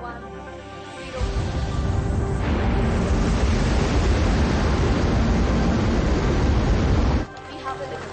We have a limit.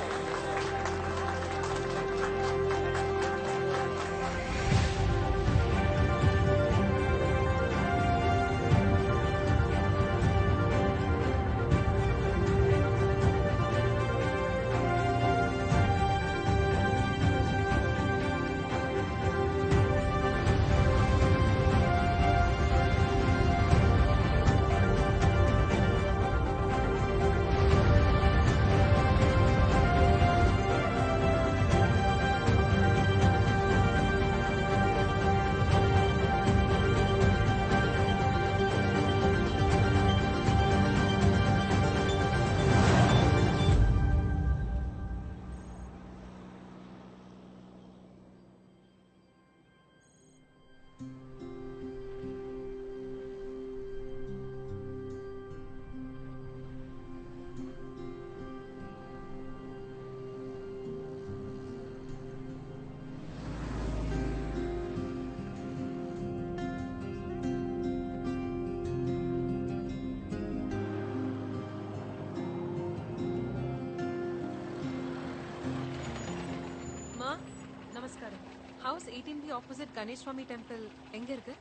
நமஸ்காரம். House 18B opposite Ganesh சுவாமி temple எங்க இருக்கு?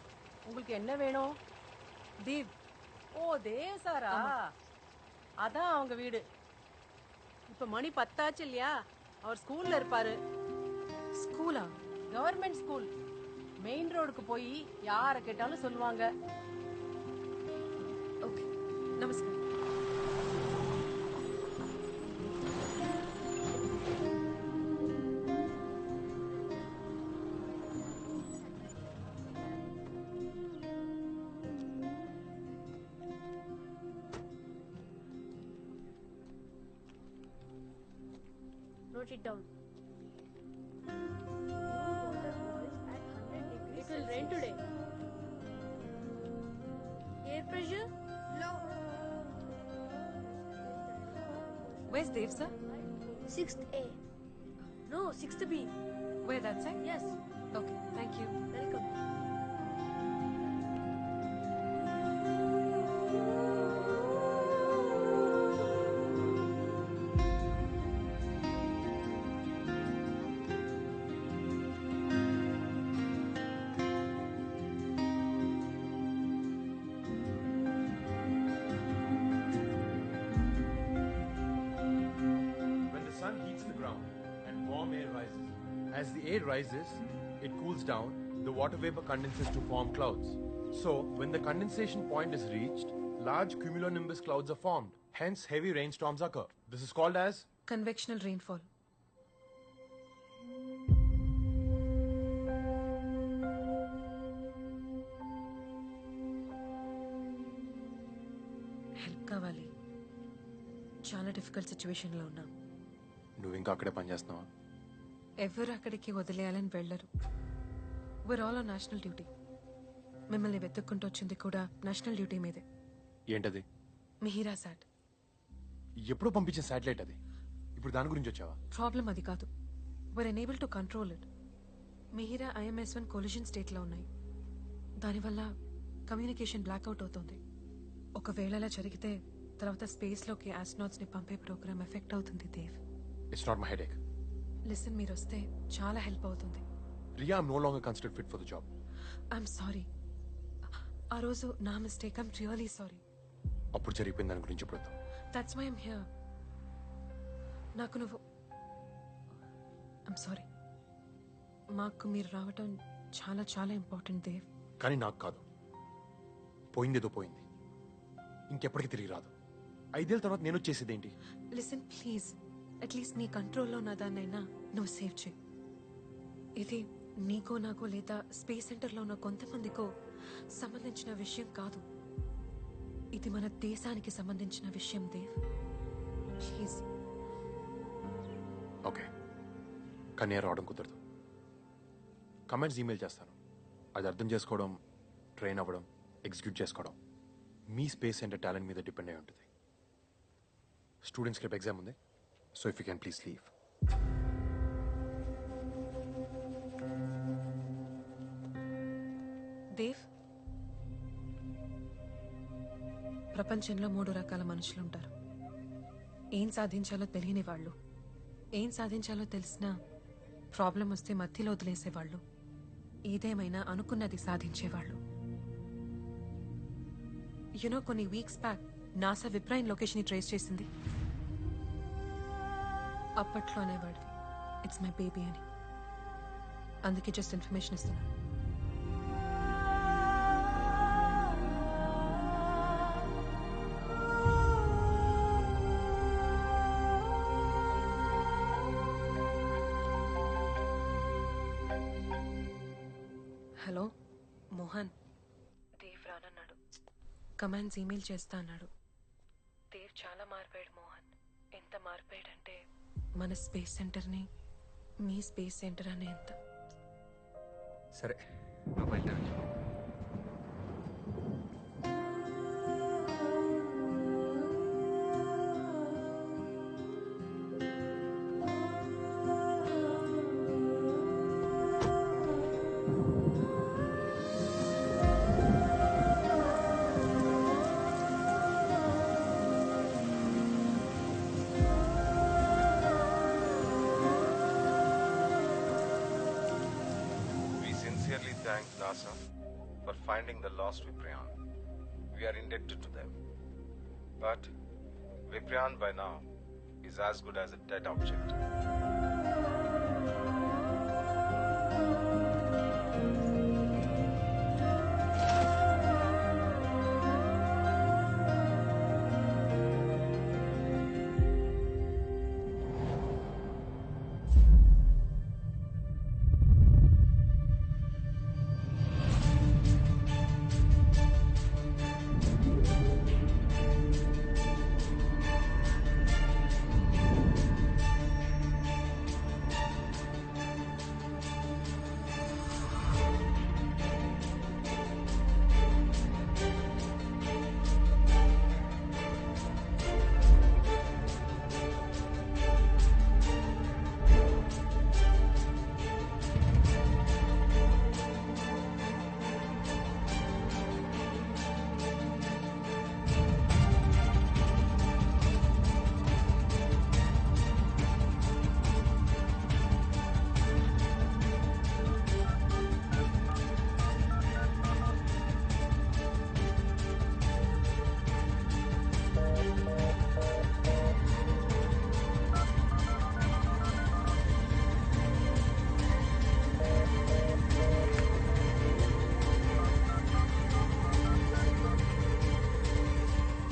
உங்களுக்கு என்ன வேணும்? தேவ். ஓ தேவ் சாரா, அதான் அவங்க வீடு. இப்ப மணி 10 ஆச்சு இல்லையா? அவர் ஸ்கூல்ல இருப்பாரு. ஸ்கூலா? Government school. மெயின் ரோடுக்கு போய் யார கேட்டாலும் சொல்லுவாங்க. ஓகே, நமஸ்காரம். Note it down. It will rain today. Air pressure low. Where's Dev, sir? 6th A. No, 6th B. Where that side? Yes. Okay, thank you. Welcome. As the air rises, it cools down, the water vapor condenses to form clouds. So, when the condensation point is reached, large cumulonimbus clouds are formed. Hence, heavy rainstorms occur. This is called as Convectional rainfall. Help కావాలి. చాలా difficult సిచ్యువేషన్లో ఉన్నా. నువ్వు ఇంకా అక్కడే పనిచేస్తున్నావా? ఎవరు అక్కడికి వదిలేయాలని వెళ్ళరు. we're all on national duty. మిమ్మల్ని వెతుక్కుంటూ వచ్చింది కూడా నేషనల్ డ్యూటీ మీదే. ఏంటది? మిహిరా సాట్. ఎప్పుడు పంపించిన శాటిలైట్ అది. ఇప్పుడు దాని గురించి వచ్చావా? ప్రాబ్లం అది కాదు. we're unable to control it. Mihira IMS-1 collision స్టేట్లో ఉన్నాయి. దానివల్ల కమ్యూనికేషన్ బ్లాక్అవుట్ అవుతుంది. ఒకవేళ అలా జరిగితే తర్వాత స్పేస్లోకి ఆస్ట్రోనాట్స్ని పంపే ప్రోగ్రామ్ ఎఫెక్ట్ అవుతుంది Dev. It's not my headache. Listen, మీరు వస్తే చాలా హెల్ప్ అవుతుంది. Riya, I'm no longer considered fit for the job. I'm sorry. ఆ రోజు నా మిస్టేక్. I'm really sorry. అప్పుడు జరిగిపోయింది దాని గురించి ఇప్పుడు. That's why I'm here. నాకు నువ్వు ఐఎమ్ సారీ. మాకు మీరు రావటం చాలా చాలా ఇంపార్టెంట్ దేవ్. కానీ నాకు కాదు. పోయిందేదో పోయింది, ఇంకెప్పటికీ తిరిగి రాదు. 5 ఏళ్ళ తర్వాత నేను వచ్చేసేది ఏంటి? లిసన్ ప్లీజ్, అట్లీస్ట్ నీ కంట్రోల్లో ఉన్న దాన్నైనా నువ్వు సేవ్ చేయి. ఇది నీకో నాకో లేదా స్పేస్ సెంటర్లో ఉన్న కొంతమందికో సంబంధించిన విషయం కాదు. ఇది మన దేశానికి సంబంధించిన విషయం దేవ్. ప్లీజ్. ఓకే, కానీ రావడం కుదరదు. కమెంట్స్ ఈమెయిల్ చేస్తాను. అది అర్థం చేసుకోవడం, ట్రైన్ అవ్వడం, ఎగ్జిక్యూట్ చేసుకోవడం మీ స్పేస్ సెంటర్ టాలెంట్ మీద డిపెండ్ అయి ఉంటుంది. స్టూడెంట్స్కి రేపు ఎగ్జామ్ ఉంది. So if you can please leave. Dev, ప్రపంచంలో 3 రకాల మనుషులుంటారు. ఏం సాధించాలో తెలియని వాళ్ళు, ఏం సాధించాలో తెలిసినా ప్రాబ్లం వస్తే మధ్యలో వదిలేసేవాళ్ళు, ఏదేమైనా అనుకున్నది సాధించేవాళ్ళు. యునో కొన్ని weeks back NASA Vipran location trace చేసింది. అప్పట్లో అనేవాడివి ఇట్స్ మై బేబీ అని. అందుకే జస్ట్ ఇన్ఫర్మేషన్ ఇస్తున్నా. హలో మోహన్, దేవ్ రానన్నాడు. కమాండ్స్ ఈమెయిల్ చేస్తా అన్నాడు. దేవ్ చాలా మారిపోయాడు మోహన్. ఎంత మారిపోయాడంటే మన స్పేస్ సెంటర్ని మీ స్పేస్ సెంటర్ అనే ఎంత. సరే నువ్వు బయలుదేరు. We sincerely thank NASA for finding the lost Viprian. We are indebted to them. But Viprian by now is as good as a dead object.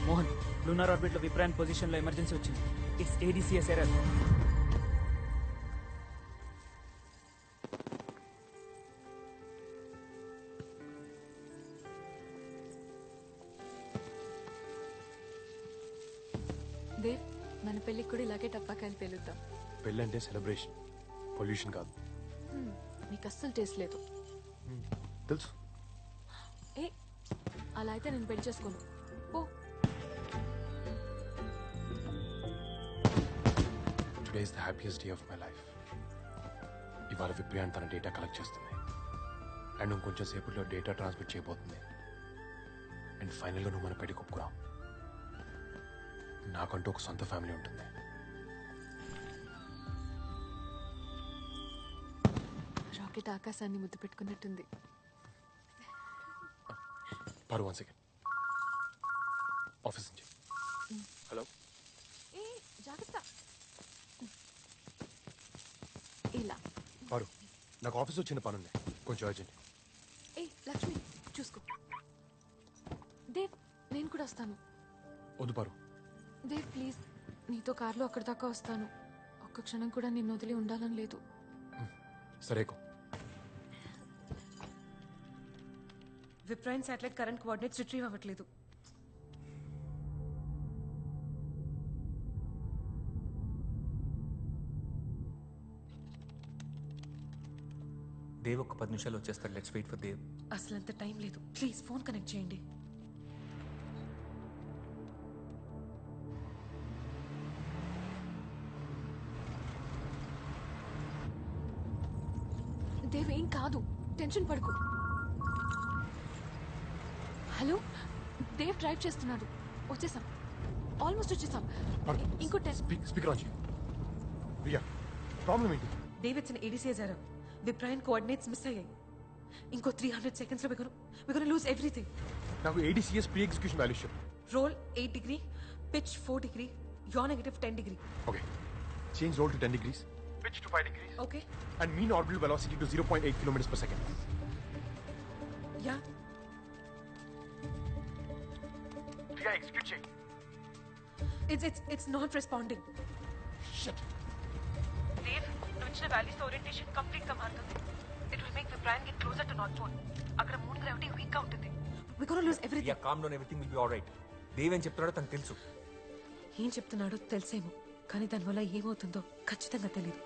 Mohan, lunar ఆర్బిట్లో విప్రాన్ పొజిషన్లో ఎమర్జెన్సీ వచ్చింది. It's ADCS error. దేవ్, మన పెళ్ళికి కూడా ఇలాగే టపాకాయలు పేలుద్దాం. పెళ్ళంటే సెలబ్రేషన్, పొల్యూషన్ కాదు. నీకు అస్సలు టేస్ట్ లేదు. తెలుసు. ఏ అలా అయితే నేను పెళ్లి చేసుకోను. Oh today is the happiest day of my life. ఇవాళ విప్రియాన్ తన డేటా కలెక్ట్ చేస్తుంది అండ్ ఇంకొంచెం సేపట్లో డేటా ట్రాన్స్మిట్ చేయబోతుంది. అండ్ ఫైనల్గా నువ్వు మన పెళ్లికి ఒప్పుకున్నావు. నాకంటూ ఒక సొంత ఫ్యామిలీ ఉంటుంది. రాకెట్ ఆకాశాన్ని ముద్దు పెట్టుకున్నట్టుంది. పారు, 1 సెకండ్. ఆఫీస్ నుంచి. హలో. ఏ జాగ్రత్త. ఇలా పారు, నాకు ఆఫీస్లో చిన్న పని ఉంది, కొంచెం అర్జెంట్. ఏ లక్ష్మి చూసుకో. దేవ్, నేను కూడా వస్తాను. వద్దు పారు. దేవ్ ప్లీజ్, నీతో కార్లో అక్కడి దాకా వస్తాను. ఒక్క క్షణం కూడా నిన్ను వదిలి ఉండాలని లేదు. సరేకో. విప్రాయిన్ శాటిలైట్ కరెంట్ కోఆర్డినేట్స్ రిట్రీవ్ అవ్వట్లేదు. దేవ్ ఒక 10 నిమిషాలు వచ్చేస్తాడు. Let's wait for Dev. అసలు అంత టైం లేదు. ప్లీజ్ ఫోన్ కనెక్ట్ చేయండి. దేవ్ ఏం కాదు, టెన్షన్ పడుకో. హలో, దేవ్ డ్రైవ్ చేస్తున్నాడు. వచ్చేసాం, ఆల్మోస్ట్ వచ్చేసాం. ఇంకో 10. స్పీకర్ ఆన్ చేయి. రియా, ప్రాబ్లం ఏంటి? డేవిడ్స్ and ADCS error. Vipran coordinates miss అయ్యాయి. ఇంకో 300 seconds లో we're gonna lose everything. నాకు ADCS ప్రీ ఎగ్జిక్యూషన్ వాల్యూస్ చెప్పు. Roll 8 degree, pitch 4 degree, yaw negative 10 degree. Okay. Change roll to 10 degrees, pitch to 5 degrees, Okay? and mean orbital velocity to 0.8 kilometers per second. Yeah. Ria, execute check. It's not responding. Shit. Dave, నువ్వు ఇచ్చిన values orientation complete గా మారుతుంది. It will make Viprayan get closer to North Pole. అక్కడ moon gravity week గా ఉంటుంది. We're gonna lose everything. Yeah, calm down, everything will be all right. Dev ఏం చెప్తున్నాడో తనకు తెలుసు. ఏం చెప్తున్నాడో తెలిసేమో, కానీ దానివల్ల ఏమవుతుందో ఖచ్చితంగా తెలియదు.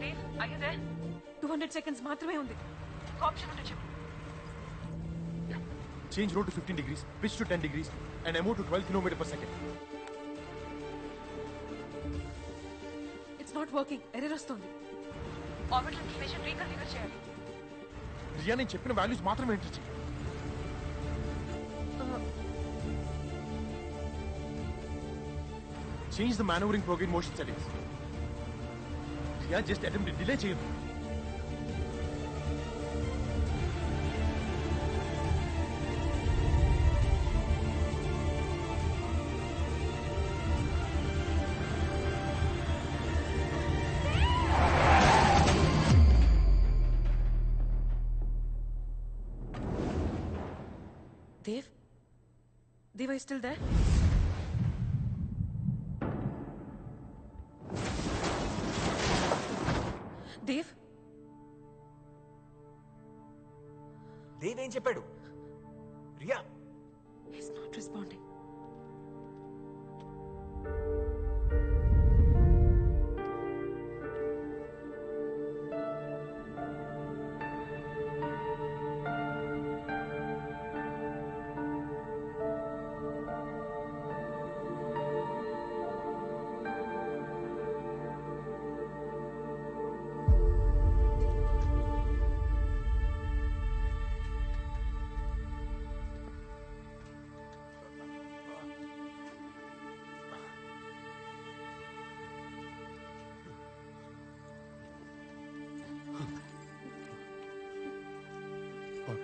Dave, are you there? 200 seconds మాత్రమే ఉంది. ఆప్షన్ ఉంటే చెప్పు. Yeah. Change roll to 15 degrees, pitch to 10 degrees, and MO to 12 kilometers per second. It's not working. Error వస్తుంది. ఆర్బిటల్ ఇన్ఫర్మేషన్ రీకన్ఫిగర్ చేయాలి. రియా, నేను చెప్పిన వాల్యూస్ మాత్రమే ఎంటర్ చేయి. Change the maneuvering program motion settings. Ria, just attempt to delay చేయొద్దు. Dave? Dave, are you still there? Dave? Dev ఏం చెప్పాడు? Riya, He's not responding.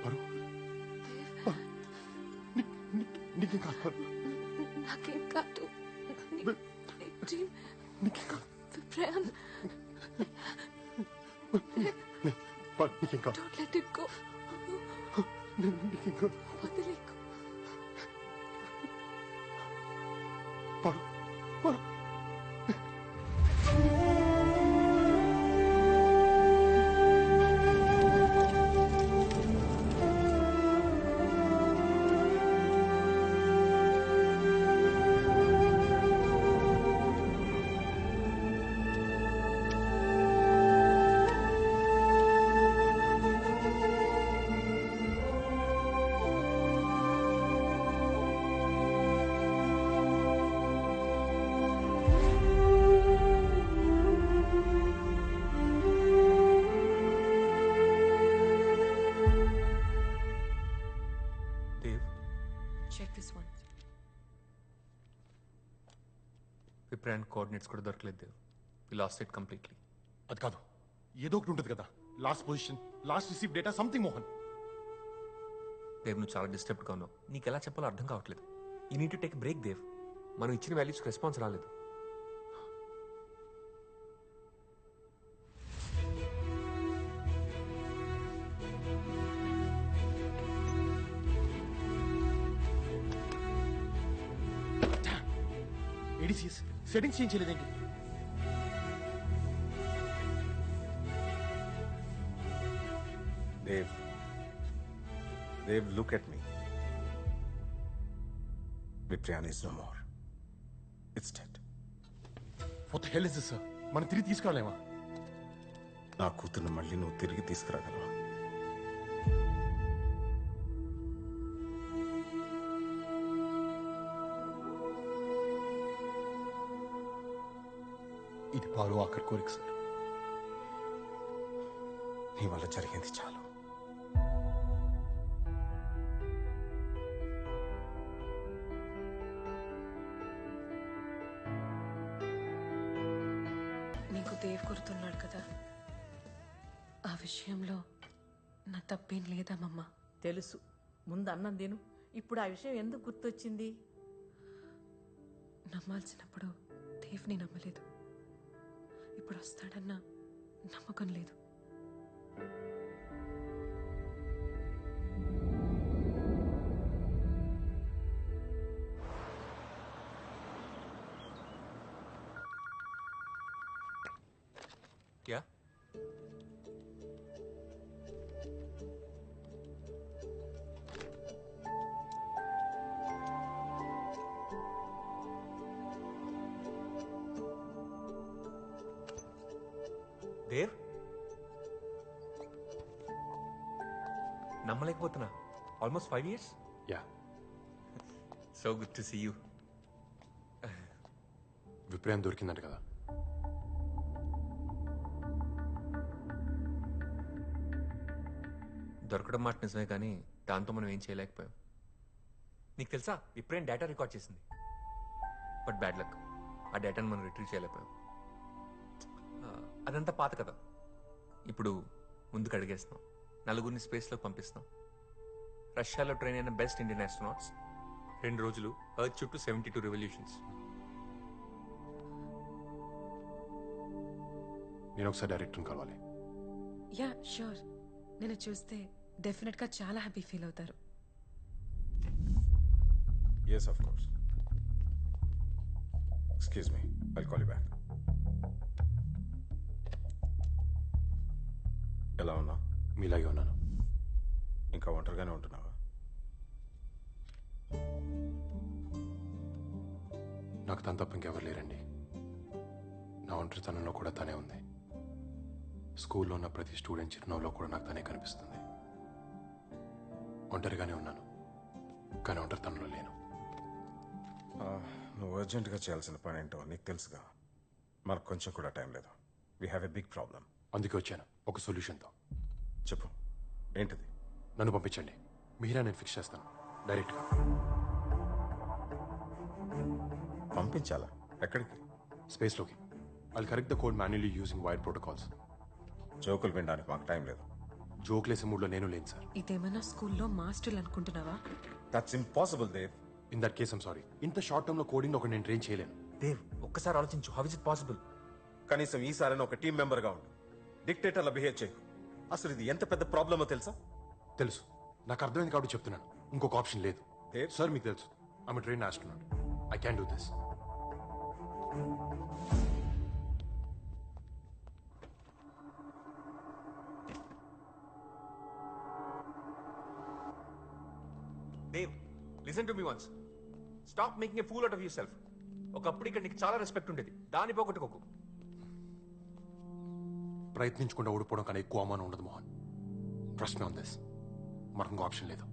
పరు, నీకేం కాదు పరు. నాకేం కాదు. నీకేం కాదు విప్రాయన్, పరు, నీకేం కాదు. don't let it go. నీకేం కాదు వదిలేకు. పరు, పరు. Dave, Check this one. Viprayan coordinates కూడా దొరకలేదు Dave. We lost it completely. అది కాదు, ఏదో ఒకటి ఉంటుంది కదా. Last position, last receive data, something. Mohan, Dave, నువ్వు చాలా డిస్టర్బ్డ్గా ఉన్నావు. నీకు ఎలా చెప్పాలో అర్థం కావట్లేదు. You need to take break Dave. మనం ఇచ్చిన వాల్యూస్కి రెస్పాన్స్ రాలేదు. ADCS సెట్టింగ్స్ చేంజ్ చేయలేదేంటి? Dave, look at me. Viprayan is no more. It's dead. What the hell is this, sir? మనం తిరిగి తీసుకురాలేమా? నా కూతుర్ని మళ్ళీ నువ్వు తిరిగి తీసుకురాగలవా? ఇది పారు ఆఖరి కోరిక సార్. నీ వల్ల జరిగింది చాలు. నమ్ముతున్నాడు కదా, ఆ విషయంలో నా తప్పేం లేదమ్మమ్మ. తెలుసు, ముందు అన్నం తిను. ఇప్పుడు ఆ విషయం ఎందుకు గుర్తొచ్చింది? నమ్మాల్సినప్పుడు దేవ్ని నమ్మలేదు, ఇప్పుడు వస్తాడన్న నమ్మకం లేదు. యా దేవ్, నమ్మలేకపోతున్నా. Almost 5 years. Yeah, so good to see you. Viprayan దొరికిందంట కదా. దొరకడం మాట నిజమే, కానీ దాంతో మనం ఏం చేయలేకపోయాం. నీకు తెలుసా, విప్రేన్ డేటా రికార్డ్ చేసింది. బట్ బ్యాడ్ లక్, ఆ డేటాను మనం రిట్రీవ్ చేయలేకపోయాం. అదంతా పాత కదా. ఇప్పుడు ముందుకు అడిగేస్తున్నాం, నలుగురిని స్పేస్లోకి పంపిస్తున్నాం. రష్యాలో ట్రైన్ అయిన బెస్ట్ ఇండియన్ ఆస్ట్రోనాట్స్ 2 రోజులు ఎర్త్ చుట్టూ 72 రెవల్యూషన్స్. నేను ఒకసారి డైరెక్టర్ని కలవాలి. యా ష్యూర్, నేను చూస్తే డెఫినెట్గా చాలా హ్యాపీ ఫీల్ అవుతారు. Yes, of course. Excuse me, I'll call you back. ఎలా ఉన్నా? మీలాగే ఉన్నాను. ఇంకా ఒంటరిగానే ఉంటున్నావా? నాకు తన తప్ప ఇంకెవరు లేరండి. నా ఒంటరితనంలో కూడా తనే ఉంది. స్కూల్లో ఉన్న ప్రతి స్టూడెంట్ చిరునవ్వులో కూడా నాకు తనే కనిపిస్తుంది. ఒంటరిగానే ఉన్నాను, కానీ ఒంటరితనంలో లేను. నువ్వు అర్జెంటుగా చేయాల్సిన పని ఏంటో నీకు తెలుసుగా. మనకు కొంచెం కూడా టైం లేదు. We have a big problem. అందుకే వచ్చాను ఒక సొల్యూషన్తో. చెప్పు, ఏంటిది? నన్ను పంపించండి, మీరా నేను ఫిక్స్ చేస్తాను డైరెక్ట్గా. పంపించాలా? ఎక్కడికి? స్పేస్లోకి. I'll correct the code manually using wire protocols. జోకులు వినడానికి మాకు టైం లేదు. జోక్లేసే మూడ్లో నేను లేను సార్. ఇదేమన్నా స్కూల్లో మాస్టర్లు అనుకుంటున్నావా? That's impossible Dev. In that case I'm sorry. ఇంత షార్ట్ టర్మ్లో కోడింగ్ ఒక నేను ట్రైన్ చేయలేను. దేవ్, ఒక్కసారి ఆలోచించు. How is it possible? కనీసం ఈసారైనా ఒక టీం మెంబర్గా ఉండు. డిక్టేటర్లా బిహేవ్ చేయకు. అసలు ఇది ఎంత పెద్ద ప్రాబ్లమో తెలుసా? తెలుసు, నాకు అర్థమైంది కాబట్టి చెప్తున్నాను. ఇంకొక ఆప్షన్ లేదు. దేవ్, సార్ మీకు తెలుసు, I'm train astronaut. I can do this. Dev, listen to me once. Stop making a fool out of yourself. ఒకప్పుడు ఇక్కడ నీకు చాలా రెస్పెక్ట్ ఉండేది, దాన్ని పోగొట్టుకోకు. ప్రయత్నించకుండా ఓడిపోవడం కన్నా ఎక్కువ అవమానం ఉండదు Mohan. Trust me on this. మనకు ఇంకో ఆప్షన్ లేదు.